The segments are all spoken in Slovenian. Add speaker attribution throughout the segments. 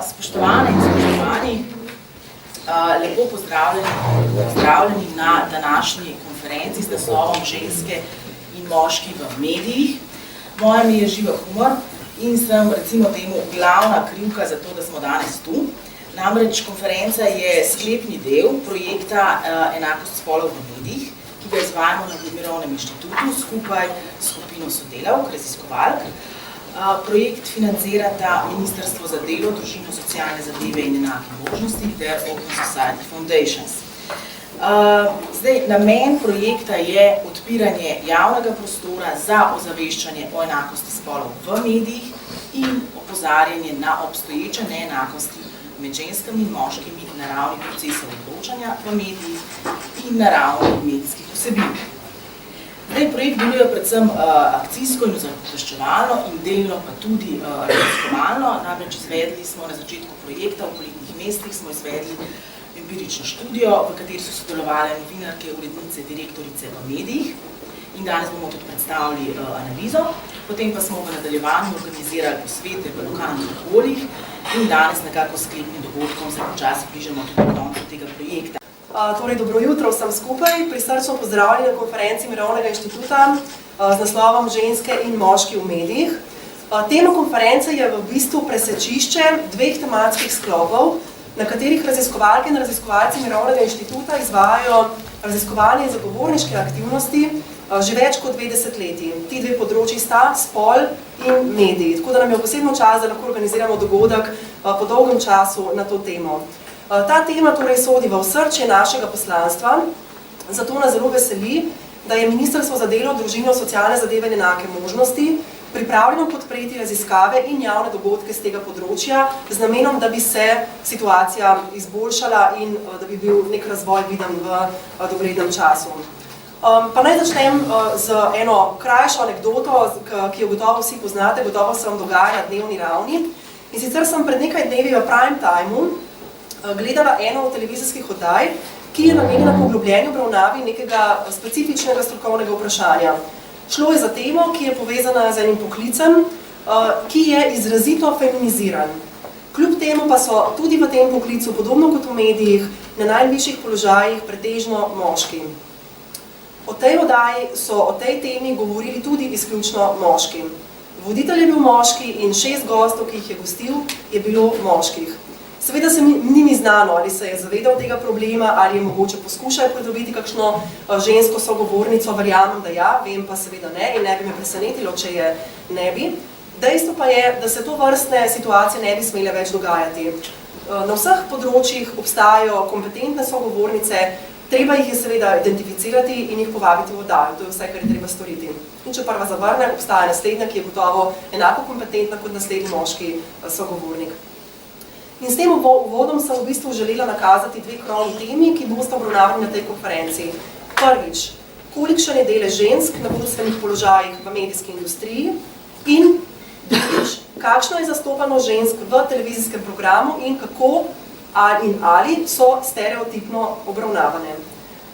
Speaker 1: Spoštovane in spoštovani, lepo pozdravljeni na današnji konferenci z naslovom Ženske in moški v medijih. Moje ime je Živa Humor in sem recimo temu glavna krivka za to, da smo danes tu. Namreč konferenca je sklepni del projekta Enakost spolov v medijih, ki ga izvajamo na Mirovnem inštitutu skupaj s skupino sodelavk, raziskovalk. Projekt financirata Ministrstvo za delo, družino, socialne zadeve in enake možnosti ter Open Society Foundations. Namen projekta je odpiranje javnega prostora za ozaveščanje o enakosti spolov v medijih in opozarjanje na obstoječe neenakosti med ženskami in moškimi na ravni procesov odločanja v medijih in na ravni medijskih vsebin. Projekt deluje predvsem akcijsko in ozaveščevalno in delno pa tudi raziskovalno. Namreč izvedli smo na začetku projekta v poletnih mestih, smo izvedli empirično študijo, v kateri so sodelovali novinarke, urednice, direktorice v medijih in danes bomo tudi predstavili analizo. Potem pa smo v nadaljevanju organizirali posvete v lokalnih okoljih in danes nekako sklepnim dogodkom se počasi bližamo tudi do koncu tega projekta.
Speaker 2: Torej, dobro jutro vsem skupaj, prisrčno pozdravljeni na konferenci Mirovnega inštituta z naslovom Ženske in moški v medijih. Tema konference je v bistvu presečišče dveh tematskih sklopov, na katerih raziskovalke in raziskovalci Mirovnega inštituta izvajajo raziskovalne in zagovorniške aktivnosti že več kot 2 desetletji. Ti dve področji sta spol in mediji, tako da nam je posebno čas, da lahko organiziramo dogodek po dolgem času na to temo. Ta tema torej sodi v osrčje našega poslanstva, zato nas zelo veseli, da je Ministrstvo za delo, družino, socialne zadeve in enake možnosti pripravljeno podpreti raziskave in javne dogodke z tega področja z namenom, da bi se situacija izboljšala in da bi bil nek razvoj viden v doglednem času. Pa naj začnem z eno krajšo anekdoto, ki jo gotovo vsi poznate, gotovo se vam dogaja na dnevni ravni. In sicer sem pred nekaj dnevi v prime timeu gledala eno od televizijskih oddaj, ki je namenjena poglobljeni obravnavi nekega specifičnega strokovnega vprašanja. Šlo je za temo, ki je povezana z enim poklicem, ki je izrazito feminiziran. Kljub temu pa so tudi v tem poklicu, podobno kot v medijih, na najvišjih položajih pretežno moški. O tej oddaji so o tej temi govorili tudi izključno moški. Voditelj je bil moški in 6 gostov, ki jih je gostil, je bilo moških. Seveda se ni mi znano, ali se je zavedal tega problema, ali je mogoče poskušal pridobiti kakšno žensko sogovornico, verjamem, da ja, vem pa seveda ne in ne bi me presenetilo, če je ne bi. Dejstvo pa je, da se to vrstne situacije ne bi smele več dogajati. Na vseh področjih obstajajo kompetentne sogovornice, treba jih je seveda identificirati in jih povabiti v oddajo, to je vse, kar je treba storiti. In če prva zavrne, obstaja naslednja, ki je gotovo enako kompetentna kot naslednji moški sogovornik. In s tem uvodom sem v bistvu želela nakazati 2 krovni temi, ki boste obravnavali na tej konferenci. Prvič, kolikšen je delež žensk na vodstvenih položajih v medijski industriji in drugič, kakšno je zastopanost žensk v televizijskem programu in kako ali so stereotipno obravnavane.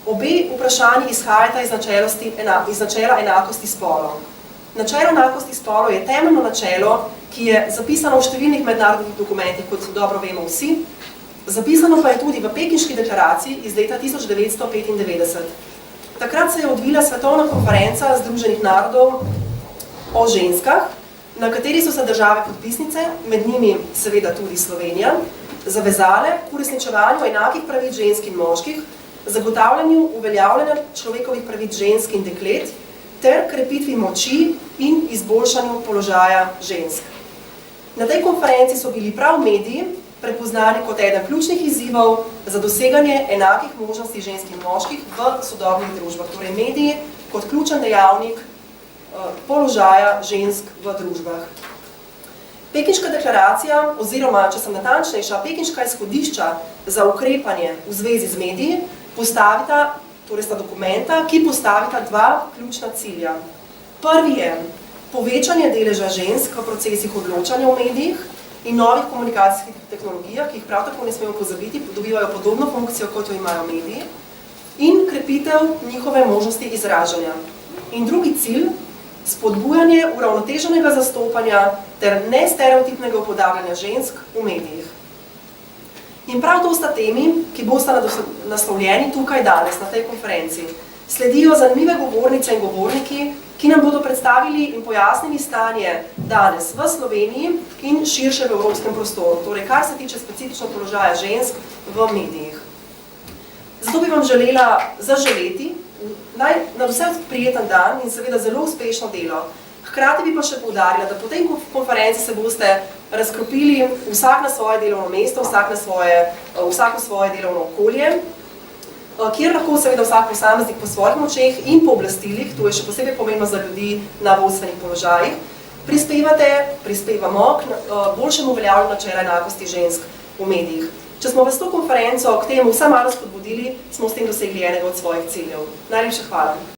Speaker 2: Obe vprašanji izhajata iz načela enakosti spolov. Načelo enakosti spolov je temeljno načelo, ki je zapisano v številnih mednarodnih dokumentih, kot dobro vemo vsi. Zapisano pa je tudi v Pekinški deklaraciji iz leta 1995. Takrat se je odvila svetovna konferenca Združenih narodov o ženskah, na kateri so se države podpisnice, med njimi seveda tudi Slovenija, zavezale k uresničevanju enakih pravic žensk in moških, zagotavljanju uveljavljanja človekovih pravic žensk in deklet ter krepitvi moči in izboljšanju položaja žensk. Na tej konferenci so bili prav mediji prepoznani kot eden ključnih izzivov za doseganje enakih možnosti žensk in moških v sodobnih družbah, torej mediji kot ključen dejavnik položaja žensk v družbah. Pekinška deklaracija, oziroma, če sem natančnejša, pekinška izhodišča za ukrepanje v zvezi z mediji postavita, torej sta dokumenta, ki postavita 2 ključna cilja. Prvi je povečanje deleža žensk v procesih odločanja v medijih in novih komunikacijskih tehnologijah, ki jih prav tako ne smemo pozabiti, dobivajo podobno funkcijo, kot jo imajo mediji, in krepitev njihove možnosti izražanja. In drugi cilj, spodbujanje uravnoteženega zastopanja ter nestereotipnega upodabljanja žensk v medijih. In prav to sta temi, ki bosta naslovljeni tukaj danes na tej konferenci. Sledijo zanimive govornice in govorniki, ki nam bodo predstavili in pojasnili stanje danes v Sloveniji in širše v evropskem prostoru, torej kar se tiče specifično položaja žensk v medijih. Zato bi vam želela zaželeti na vse prijeten dan in seveda zelo uspešno delo. Hkrati bi pa še poudarila, da po tej konferenci se boste razkropili vsak na svoje delovno mesto, vsak v svoje delovno okolje, kjer lahko seveda vsak posameznik po svojih močeh in pooblastilih, to je še posebej pomembno za ljudi na vodstvenih položajih, prispevamo k boljšemu uveljavljanju načela enakosti žensk v medijih. Če smo vas to konferenco k temu vsaj malo spodbudili, smo s tem dosegli enega od svojih ciljev. Najlepša hvala.